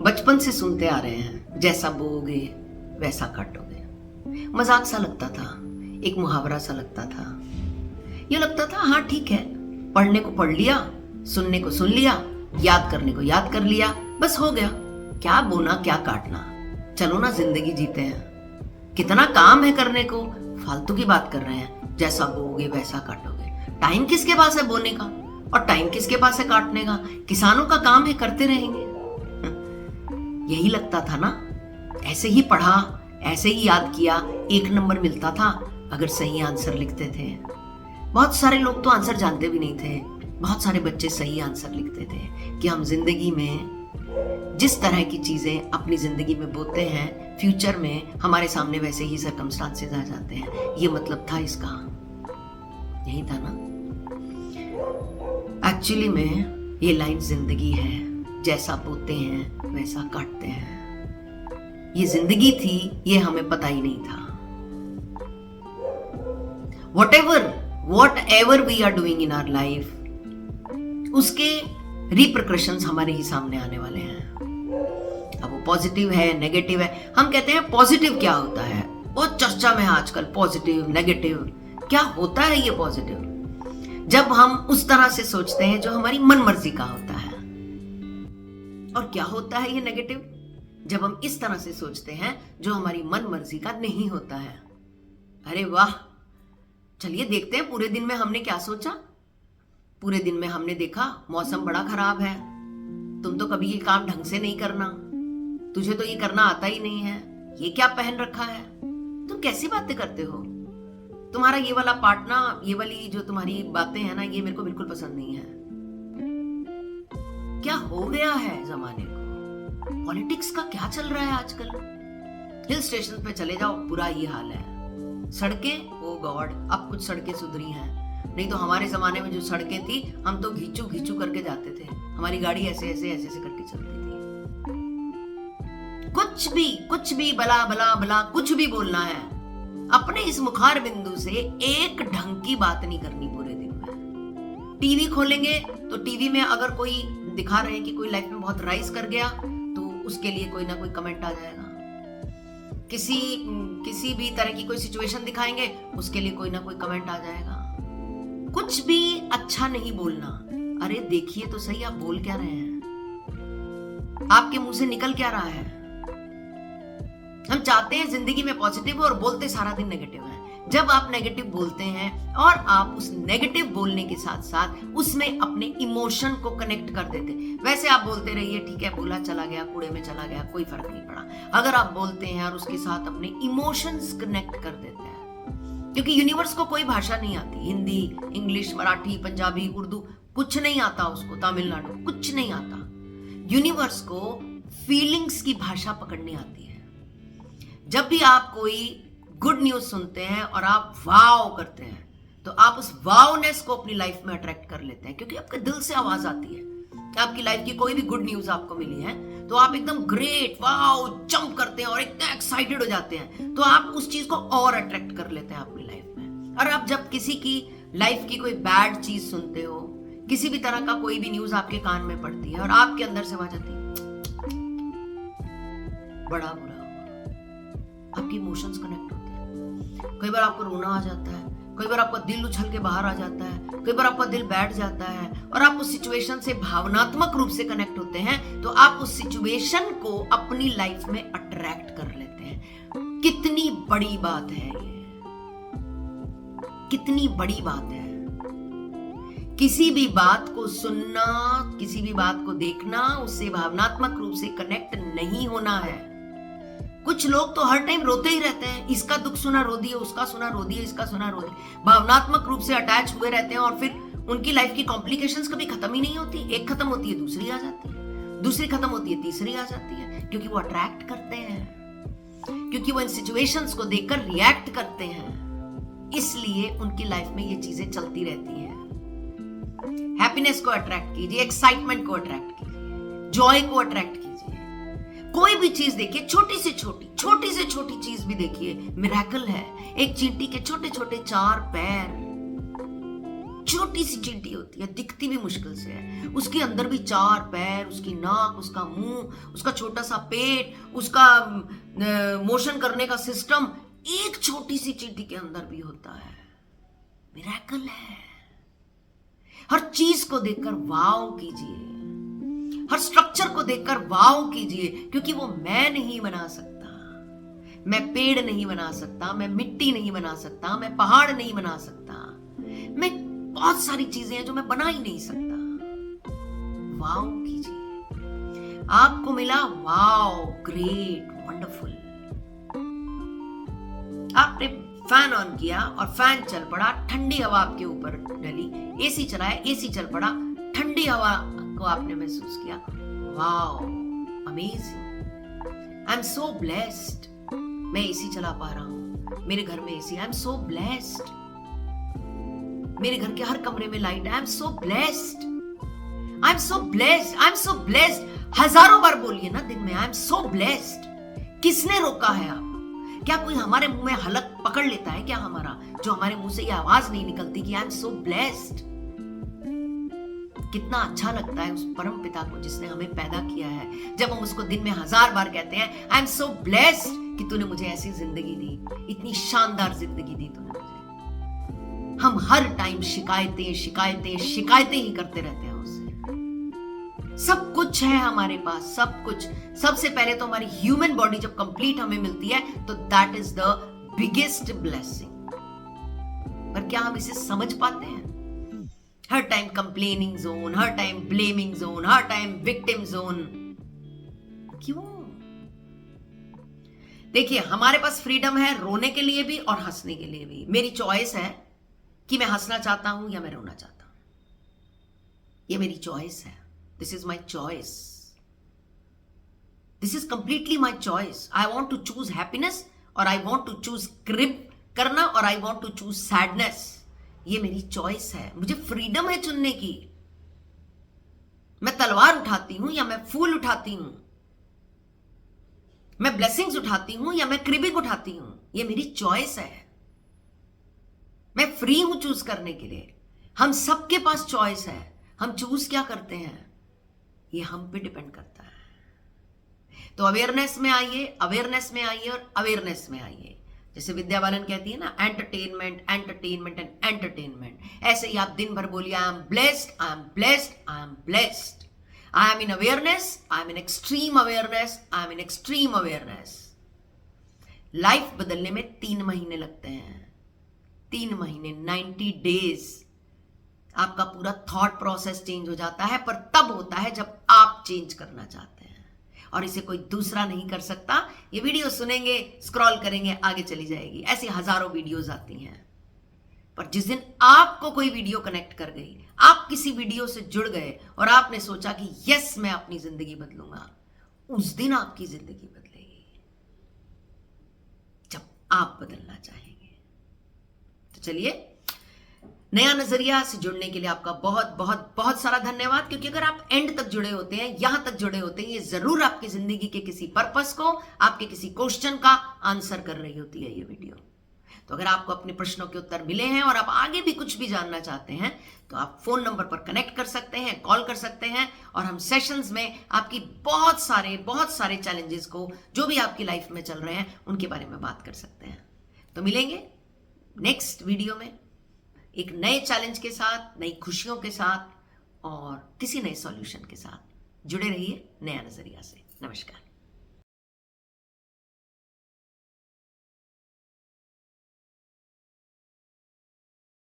बचपन से सुनते आ रहे हैं, जैसा बोओगे वैसा काटोगे। मजाक सा लगता था, एक मुहावरा सा लगता था। ये लगता था हाँ ठीक है, पढ़ने को पढ़ लिया, सुनने को सुन लिया, याद करने को याद कर लिया, बस हो गया। क्या बोना क्या काटना, चलो ना जिंदगी जीते हैं। कितना काम है करने को, फालतू की बात कर रहे हैं। जैसा बोओगे वैसा काटोगे। टाइम किसके पास है बोने का, और टाइम किसके पास है काटने का? किसानों का काम है, करते रहेंगे। यही लगता था ना। ऐसे ही पढ़ा, ऐसे ही याद किया, 1 नंबर मिलता था अगर सही आंसर लिखते थे। बहुत सारे लोग तो आंसर जानते भी नहीं थे। बहुत सारे बच्चे सही आंसर लिखते थे कि हम जिंदगी में जिस तरह की चीजें अपनी जिंदगी में बोते हैं, फ्यूचर में हमारे सामने वैसे ही सर्कमस्टांसेस आ जाते हैं। ये मतलब था इसका, यही था ना। एक्चुअली में ये लाइन जिंदगी है, जैसा बोते हैं वैसा काटते हैं। ये जिंदगी थी, ये हमें पता ही नहीं था। whatever we are doing in our life, उसके रिpercussions हमारे ही सामने आने वाले हैं। अब वो पॉजिटिव है, नेगेटिव है। हम कहते हैं पॉजिटिव क्या होता है, बहुत चर्चा में है आजकल पॉजिटिव नेगेटिव। क्या होता है ये पॉजिटिव? जब हम उस तरह से सोचते हैं जो हमारी मन मर्जी का होता है। और क्या होता है ये नेगेटिव? जब हम इस तरह से सोचते हैं जो हमारी मन मर्जी का नहीं होता है। अरे वाह, चलिए देखते हैं पूरे दिन में हमने क्या सोचा। पूरे दिन में हमने देखा मौसम बड़ा खराब है, तुम तो कभी ये काम ढंग से नहीं करना, तुझे तो ये करना आता ही नहीं है, ये क्या पहन रखा है, तुम कैसी बातें करते हो, तुम्हारा ये वाला पार्टनर, ये वाली जो तुम्हारी बातें हैं ना, ये मेरे को बिल्कुल पसंद नहीं है। क्या हो गया है जमाने को? पॉलिटिक्स का क्या चल रहा है आजकल? हिल स्टेशन पे चले जाओ, बुरा ये हाल है। सड़कें, ओ गॉड, अब कुछ सड़कें सुधरी हैं, नहीं तो हमारे जमाने में जो सड़कें थी, हम तो घींचू घींचू करके जाते थे। हमारी गाड़ी ऐसे ऐसे ऐसे ऐसे करके चलती थी। कुछ भी बला बला बला कुछ भी बोलना है, अपने इस मुखार बिंदु से एक ढंग की बात नहीं करनी पूरे दिन में। टीवी खोलेंगे तो टीवी में अगर कोई दिखा रहे हैं कि कोई लाइफ में बहुत राइज कर गया, तो उसके लिए कोई ना कोई कमेंट आ जाएगा। किसी भी तरह की कोई सिचुएशन दिखाएंगे, उसके लिए कोई ना कोई कमेंट आ जाएगा। कुछ भी अच्छा नहीं बोलना। अरे देखिए तो सही, आप बोल क्या रहे हैं, आपके मुंह से निकल क्या रहा है? हम चाहते हैं जिंदगी में पॉजिटिव और बोलते सारा दिन नेगेटिव है। जब आप नेगेटिव बोलते हैं और आप उस नेगेटिव बोलने के साथ साथ उसमें अपने इमोशन को कनेक्ट कर देते, वैसे आप बोलते रहिए, ठीक है, बोला चला गया, कूड़े में चला गया, कोई फर्क नहीं पड़ा। अगर आप बोलते हैं और उसके साथ अपने इमोशंस कनेक्ट कर देते हैं, क्योंकि यूनिवर्स को कोई भाषा नहीं आती, हिंदी, इंग्लिश, मराठी, पंजाबी, उर्दू कुछ नहीं आता उसको, तमिलनाडु कुछ नहीं आता। यूनिवर्स को फीलिंग्स की भाषा पकड़नी आती है। जब भी आप कोई गुड न्यूज सुनते हैं और आप वाव करते हैं, तो आप उस वावनेस को अपनी लाइफ में अट्रैक्ट कर लेते हैं, क्योंकि आपके दिल से आवाज आती है। आपकी लाइफ की कोई भी गुड न्यूज आपको मिली है, तो आप एकदम ग्रेट वाव जंप करते हैं और इतना एक्साइटेड हो जाते हैं, तो आप उस चीज को और अट्रैक्ट कर लेते हैं अपनी लाइफ में। और आप जब किसी की लाइफ की कोई बैड चीज सुनते हो, किसी भी तरह का कोई भी न्यूज आपके कान में पड़ती है और आपके अंदर से आवाज आती है, बड़ा बुरा हुआ, आपके इमोशंस कनेक्ट होते हैं। कई बार आपको रोना आ जाता है, कई बार आपका दिल उछल के बाहर आ जाता है, कई बार आपका दिल बैठ जाता है और आप उस सिचुएशन से भावनात्मक रूप से कनेक्ट होते हैं, तो आप उस सिचुएशन को अपनी लाइफ में अट्रैक्ट कर लेते हैं। कितनी बड़ी बात है ये, कितनी बड़ी बात है। किसी भी बात को सुनना, किसी भी बात को देखना, उससे भावनात्मक रूप से कनेक्ट नहीं होना है। कुछ लोग तो हर टाइम रोते ही रहते हैं, इसका दुख सुना रो दिए, उसका सुना रो दिए, इसका सुना रो दिए, भावनात्मक रूप से अटैच हुए रहते हैं और फिर उनकी लाइफ की कॉम्प्लिकेशंस कभी खत्म ही नहीं होती। एक खत्म होती है, दूसरी आ जाती है, दूसरी खत्म होती है, तीसरी आ जाती है, क्योंकि वो अट्रैक्ट करते हैं, क्योंकि वो इन सिचुएशंस को देखकर रिएक्ट करते हैं, इसलिए उनकी लाइफ में ये चीजें चलती रहती हैं। हैप्पीनेस को अट्रैक्ट कीजिए, एक्साइटमेंट को अट्रैक्ट कीजिए, जॉय को अट्रैक्ट कीजिए। कोई भी चीज देखिए, छोटी से छोटी चीज भी देखिए, मिरेकल है। एक चींटी के छोटे छोटे 4 पैर, छोटी सी चींटी होती है, दिखती भी मुश्किल से है, उसके अंदर भी 4 पैर, उसकी नाक, उसका मुंह, उसका छोटा सा पेट, उसका मोशन करने का सिस्टम एक छोटी सी चींटी के अंदर भी होता है। मिरेकल है। हर चीज को देखकर वाव कीजिए, हर स्ट्रक्चर को देखकर वाव कीजिए, क्योंकि वो मैं नहीं बना सकता, मैं पेड़ नहीं बना सकता, मैं मिट्टी नहीं बना सकता, मैं पहाड़ नहीं बना सकता, मैं बहुत सारी चीजें हैं जो मैं बना ही नहीं सकता। वाव कीजिए। आपको मिला वाव, ग्रेट, वंडरफुल। आपने फैन ऑन किया और फैन चल पड़ा, ठंडी हवा आपके ऊपर डली, एसी चलाया, एसी चल पड़ा, ठंडी हवा को आपने महसूस किया। Wow, amazing, I am so blessed. मैं एसी चला पा रहा हूं, मेरे घर में AC, I am so blessed. मेरे घर के हर कमरे में light, I am so blessed, I am so blessed, I am so blessed. हजारों बार बोलिए ना दिन में, आई एम सो ब्लेस्ड। किसने रोका है आप? क्या कोई हमारे मुंह में हलक पकड़ लेता है क्या हमारा, जो हमारे मुंह से ये आवाज नहीं निकलती कि आई एम सो ब्लेस्ड? कितना अच्छा लगता है उस परम पिता को जिसने हमें पैदा किया है, जब हम उसको दिन में 1000 बार कहते हैं आई एम सो ब्लेस्ड कि तूने मुझे ऐसी जिंदगी दी, इतनी शानदार जिंदगी दी तूने मुझे। हम हर टाइम शिकायतें शिकायतें शिकायतें ही करते रहते हैं उससे। सब कुछ है हमारे पास, सब कुछ। सबसे पहले तो हमारी ह्यूमन बॉडी जब कंप्लीट हमें मिलती है तो that is the biggest blessing. पर क्या हम इसे समझ पाते हैं? हर टाइम कंप्लेनिंग जोन, हर टाइम ब्लेमिंग जोन, हर टाइम विक्टिम जोन। क्यों? देखिए, हमारे पास फ्रीडम है रोने के लिए भी और हंसने के लिए भी। मेरी चॉइस है कि मैं हंसना चाहता हूं या मैं रोना चाहता हूं। ये मेरी चॉइस है। This is my choice, this is completely my choice. I want to choose happiness और आई वॉन्ट टू चूज क्रिप करना और I want to choose sadness. ये मेरी चॉइस है, मुझे फ्रीडम है चुनने की। मैं तलवार उठाती हूं या मैं फूल उठाती हूं, मैं ब्लेसिंग्स उठाती हूं या मैं क्रिबिंग उठाती हूं। ये मेरी चॉइस है। मैं फ्री हूं चूज करने के लिए। हम सबके पास चॉइस है, हम चूज क्या करते हैं ये हम पे डिपेंड करता है। तो अवेयरनेस में आइए, अवेयरनेस में आइए और अवेयरनेस में आइए। जैसे विद्या बालन कहती है ना, एंटरटेनमेंट, एंटरटेनमेंट एंड एंटरटेनमेंट। ऐसे ही आप दिन भर बोलिए I am blessed, I am blessed, I am blessed, I M in awareness, I am in extreme awareness, I am in extreme awareness. Life बदलने में 3 महीने लगते हैं, 3 महीने, 90 डेज। आपका पूरा थॉट प्रोसेस चेंज हो जाता है, पर तब होता है जब आप चेंज करना चाहते हैं, और इसे कोई दूसरा नहीं कर सकता। ये वीडियो सुनेंगे, स्क्रॉल करेंगे, आगे चली जाएगी। ऐसी हजारों वीडियोस आती हैं, पर जिस दिन आपको कोई वीडियो कनेक्ट कर गई, आप किसी वीडियो से जुड़ गए और आपने सोचा कि यस मैं अपनी जिंदगी बदलूंगा, उस दिन आपकी जिंदगी बदलेगी, जब आप बदलना चाहेंगे। तो चलिए, नया नजरिया से जुड़ने के लिए आपका बहुत बहुत बहुत सारा धन्यवाद। क्योंकि अगर आप एंड तक जुड़े होते हैं, यहां तक जुड़े होते हैं, ये जरूर आपकी जिंदगी के किसी पर्पस को, आपके किसी क्वेश्चन का आंसर कर रही होती है ये वीडियो। तो अगर आपको अपने प्रश्नों के उत्तर मिले हैं और आप आगे भी कुछ भी जानना चाहते हैं, तो आप फोन नंबर पर कनेक्ट कर सकते हैं, कॉल कर सकते हैं, और हम सेशंस में आपकी बहुत सारे चैलेंजेस को, जो भी आपकी लाइफ में चल रहे हैं, उनके बारे में बात कर सकते हैं। तो मिलेंगे नेक्स्ट वीडियो में एक नए चैलेंज के साथ, नई खुशियों के साथ और किसी नए सॉल्यूशन के साथ। जुड़े रहिए नया नजरिया से। नमस्कार।